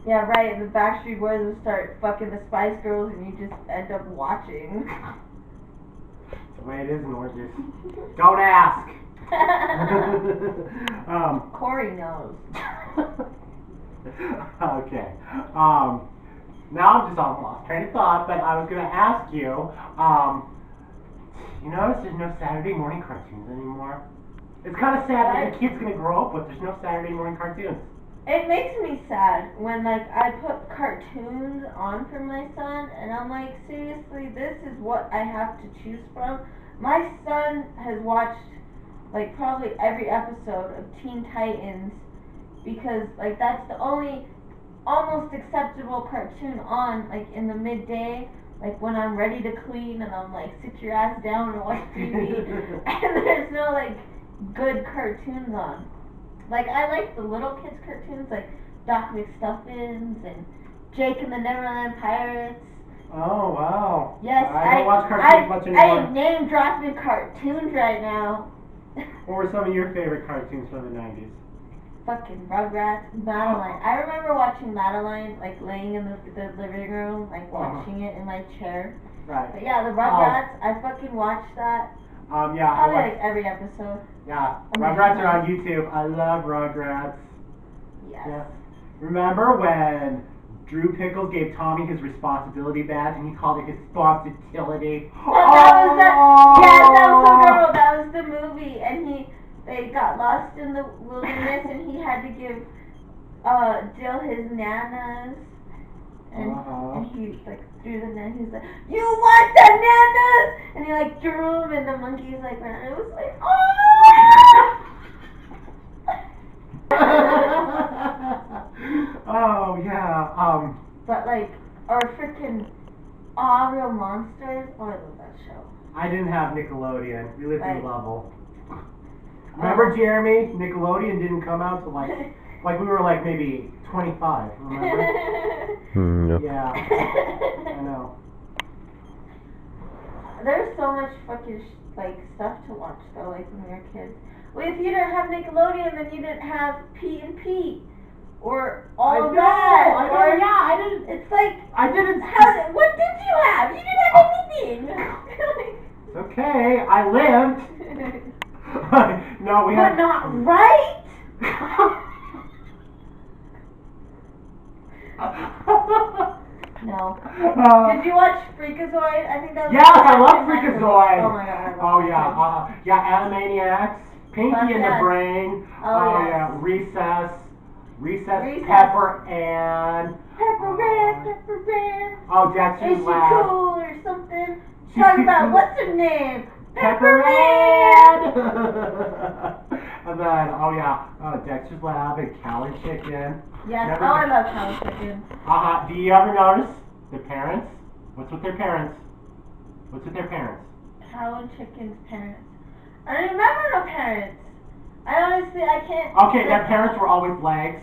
Yeah, right. The Backstreet Boys would start fucking the Spice Girls, and you just end up watching. The way it is in Oranges. Don't ask. Corey knows. Okay. Now I'm just on lost train of thought, but I was gonna ask you. You notice there's no Saturday morning cartoons anymore. It's kind of sad that the kid's gonna grow up with. There's no Saturday morning cartoons. It makes me sad when like I put cartoons on for my son, and I'm like, seriously, this is what I have to choose from. My son has watched like probably every episode of Teen Titans because like that's the only almost acceptable cartoon on like in the midday, like when I'm ready to clean and I'm like sit your ass down and watch TV and there's no like good cartoons on. Like I like the little kids cartoons like Doc McStuffins and Jake and the Neverland Pirates. Oh wow. Yes, I don't watch cartoons much anymore. I am name dropping cartoons right now. What were some of your favorite cartoons from the 90s? Fucking Rugrats, Madeline. I remember watching Madeline, like laying in the living room, like watching it in my chair. Right. But yeah, the Rugrats, I fucking watched that. Yeah. Probably like every episode. Yeah. Rugrats are on YouTube. I love Rugrats. Yes. Yeah. Remember when Drew Pickles gave Tommy his responsibility badge and he called it his sponsibility? That was so adorable. That was the movie, and they got lost in the wilderness, and he had to give Jill his nanas, and he like threw the nanas. He's like, "You want the nanas?" And he like threw them, and the monkeys like ran. It was like, oh. Oh yeah. But like, or freaking Real Monsters. Oh, I love that show. I didn't have Nickelodeon. We lived in Lovell. Remember, Jeremy? Nickelodeon didn't come out till like we were like maybe 25. Remember? No. Yeah. I know. There's so much fucking like stuff to watch though, like when we were kids. Well, if you didn't have Nickelodeon, then you didn't have Pete and Pete. Or all of that. I didn't. It's like I didn't. What did you have? You didn't have anything. It's okay. I lived. No, we had. But not right. No. Did you watch Freakazoid? I think that was. Yes, I love Freakazoid. Oh my god. Oh yeah. Yeah, Animaniacs, Pinky and the Brain. Oh yeah. Recess, Pepper and. Pepper Ann. Oh, Dexter's Is she Lab. cool or something? Talking about what's her name? Pepper Ann. And then, Dexter's Lab and Cow and Chicken. Yes. I love Cow and Chicken. Do you ever notice the parents? What's with their parents? Cow and Chicken's parents. I don't remember no parents. I honestly, I can't. Okay, their parents were always legs.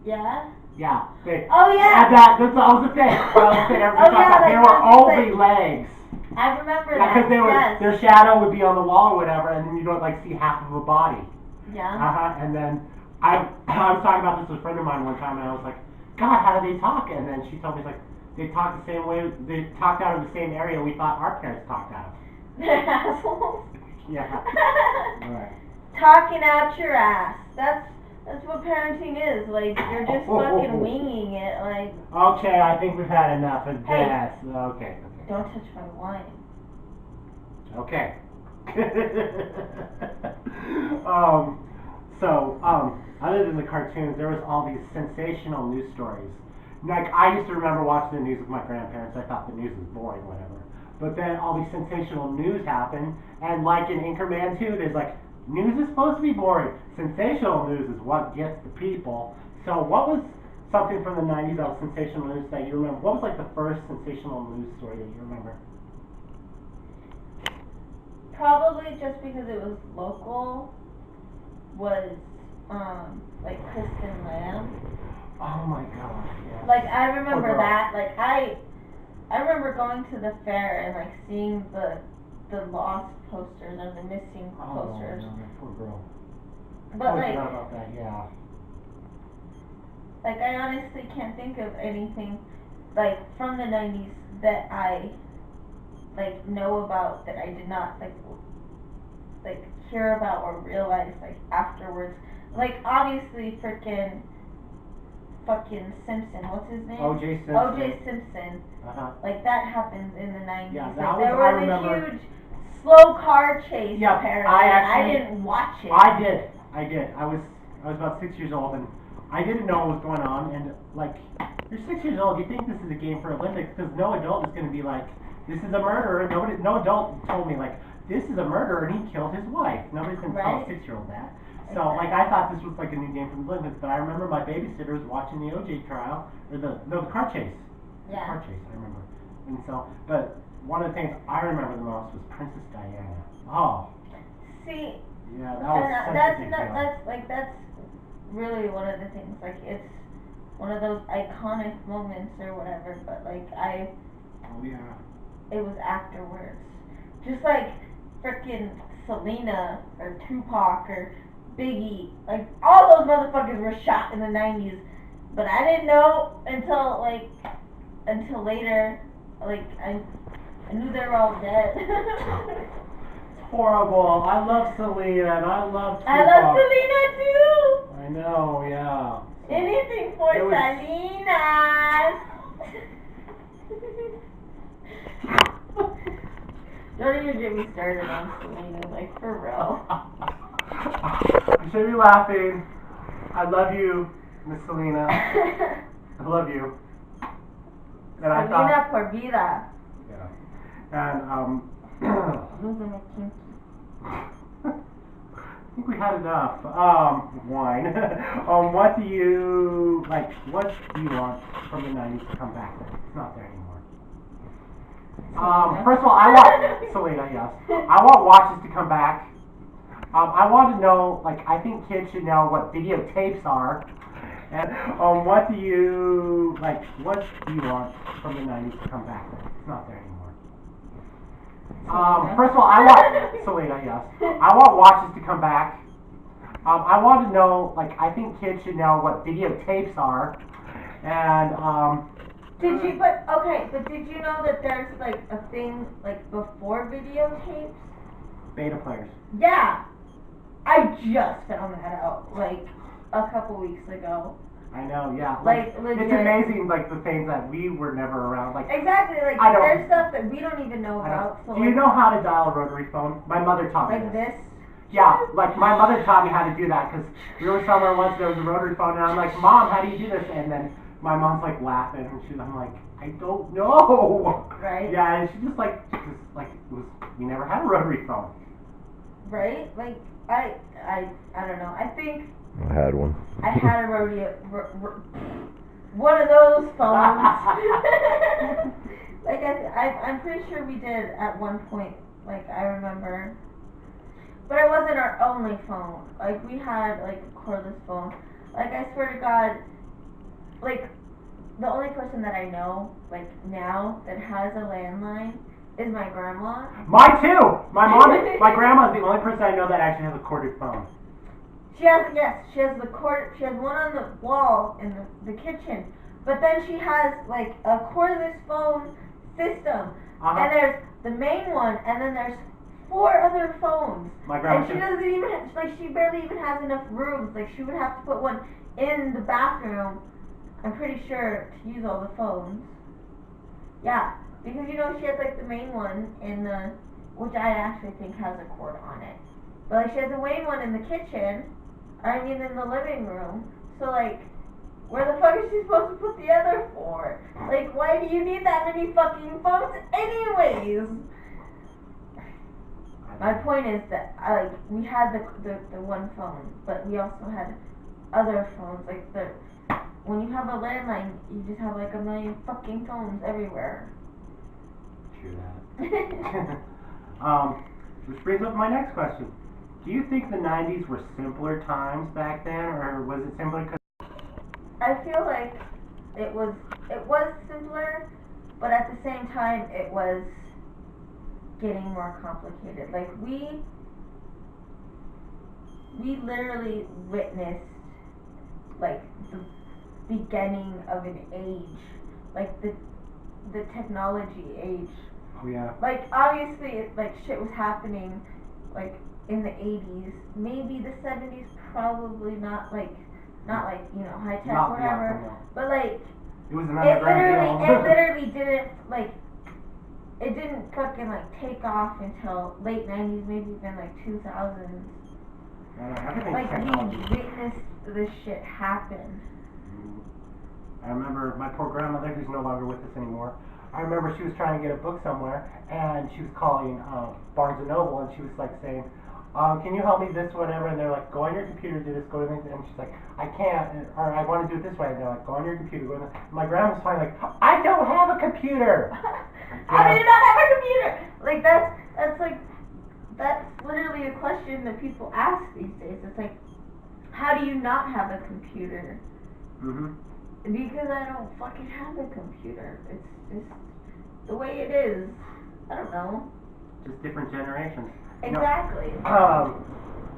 Yeah. Yeah. Oh yeah. And that was the thing. They were only legs. I remember that. Because their shadow would be on the wall or whatever, and then you don't like see half of a body. Yeah. And then I was talking about this with a friend of mine one time, and I was like, God, how do they talk? And then she told me like they talk the same way. They talked out of the same area we thought our parents talked out of. They're assholes. Yeah. Right. Talking out your ass. That's what parenting is. Like you're just fucking winging it. Like. Okay, I think we've had enough of this. Okay. Don't touch my wine. Okay. Other than the cartoons, there was all these sensational news stories. Like, I used to remember watching the news with my grandparents. I thought the news was boring, whatever. But then all these sensational news happened, and like in Anchorman 2, there's like, news is supposed to be boring. Sensational news is what gets the people. So what was something from the 90s that was sensational news that you remember? What was like the first sensational news story that you remember? Probably just because it was local was like Kristen Lamb. Oh my god, yeah. Like I remember that. Like I remember going to the fair and like seeing the lost posters or the missing posters. Oh, no, that poor girl. But like about that, yeah. Like, I honestly can't think of anything, like, from the 90s that I, like, know about that I did not, like, hear about or realize, like, afterwards. Like, obviously, fucking Simpson, what's his name? O.J. Simpson. O.J. Simpson. Uh-huh. Like, that happened in the 90s. Yeah, like, that there was, I was remember. a huge slow car chase, Yeah, apparently. I didn't watch it. I did. I was about 6 years old, and I didn't know what was going on, and, like, you're 6 years old, you think this is a game for Olympics, because no adult is going to be like, this is a murderer. No adult told me, like, this is a murderer, and he killed his wife. Nobody's going to tell a 6-year-old that. So, like, I thought this was, like, a new game for the Olympics, but I remember my babysitter was watching the O.J. trial, or the car chase. Yeah. The car chase, I remember. And so, but one of the things I remember the most was Princess Diana. Oh. See, yeah, that was such a big deal. that's really one of the things. Like, it's one of those iconic moments or whatever. But like, oh yeah. It was afterwards. Just like frickin' Selena or Tupac or Biggie. Like, all those motherfuckers were shot in the 90s. But I didn't know until later. Like, I knew they were all dead. Horrible. I love Selena and I love Tupac. I love Selena too. I know, yeah. Anything for Selena. Don't even get me started on Selena, like, for real. You should be laughing. I love you, Miss Selena. I love you. And Selena por vida. Yeah. And Losing a kinky. I think we had enough. Wine. What do you want from the 90s to come back? It's not there anymore. First of all, I want Selena, yes. I want watches to come back. I want to know, like, I think kids should know what videotapes are. And what do you want from the 90s to come back? It's not there anymore. First of all, I want Selena, yes. I want watches to come back. I want to know, like, I think kids should know what videotapes are. And did you know that there's like a thing like before videotapes? Beta players. Yeah, I just found that out like a couple weeks ago. I know, yeah. Like it's amazing, like the things that we were never around. Like exactly, like there's stuff that we don't even know about. So do you know how to dial a rotary phone? My mother taught me like this. Yeah, like my mother taught me how to do that because we were somewhere once there was a rotary phone and I'm like, Mom, how do you do this? And then my mom's like laughing and I'm like, I don't know. Right. Yeah, and she just we never had a rotary phone. Right? Like I don't know. I think I had one. I had a one of those phones. Like I'm pretty sure we did at one point. Like I remember, but it wasn't our only phone. Like we had like a cordless phone. Like I swear to God, like the only person that I know like now that has a landline is my grandma. Mine too. My grandma's the only person I know that actually has a corded phone. She has one on the wall in the kitchen, but then she has like a cordless phone system, and there's the main one, and then there's 4 other phones. My grandma. And she doesn't even she barely even has enough rooms. Like she would have to put one in the bathroom. I'm pretty sure to use all the phones. Yeah, because she has like the main one in the, which I actually think has a cord on it. But like she has the main one in the kitchen. In the living room. So, like, where the fuck is she supposed to put the other 4? Like, why do you need that many fucking phones anyways? My point is that, we had the one phone, but we also had other phones. Like, when you have a landline, you just have, like, a million fucking phones everywhere. True that. Which brings up my next question. Do you think the 90s were simpler times back then, or was it simpler because... I feel like it was simpler, but at the same time it was getting more complicated. Like we literally witnessed like beginning of an age, like the technology age. Oh yeah. Like obviously, like shit was happening, like in the 80s, maybe the 70s, probably not like high tech Not whatever, no. but like It was an it underground literally didn't like. It didn't fucking like take off until late 90s, maybe even like 2000s. Like technology. we witnessed this shit happen. I remember my poor grandmother, who's no longer with us anymore. I remember she was trying to get a book somewhere, and she was calling Barnes and Noble, and she was like saying, "Can you help me this whatever?" And they're like, "Go on your computer, do this, go to this." And she's like, "I can't," or "I want to do it this way." And they're like, "Go on your computer, go to this." And my grandma's finally like, "I don't have a computer." How do you not have a computer? Like that's like that's literally a question that people ask these days. It's like, how do you not have a computer? Mhm. Because I don't fucking have a computer. It's just the way it is. I don't know. Just different generations. Exactly.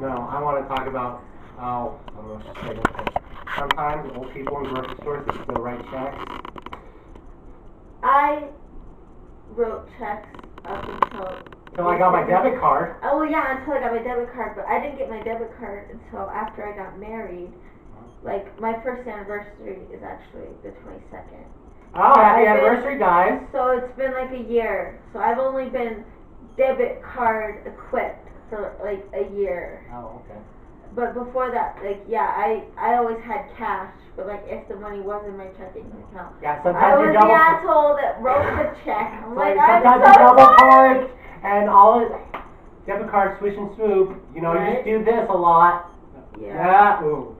No, I want to talk about how I'm going to say this. Sometimes old people in grocery stores they still write checks. I wrote checks up until I got my debit card. Oh yeah, until I got my debit card, but I didn't get my debit card until after I got married. Like my first anniversary is actually the 22nd. Oh, happy anniversary, guys! So it's been like a year. So I've only been debit card equipped for like a year. Oh, okay. But before that, like yeah, I always had cash, but like if the money was in my checking account, Yeah, I sometimes was you the double. asshole that wrote the check. I'm like, Sometimes I'm you so double sorry. card and all it. Debit card swish and swoop. You know, Right. you just do this a lot. Yeah. Ooh.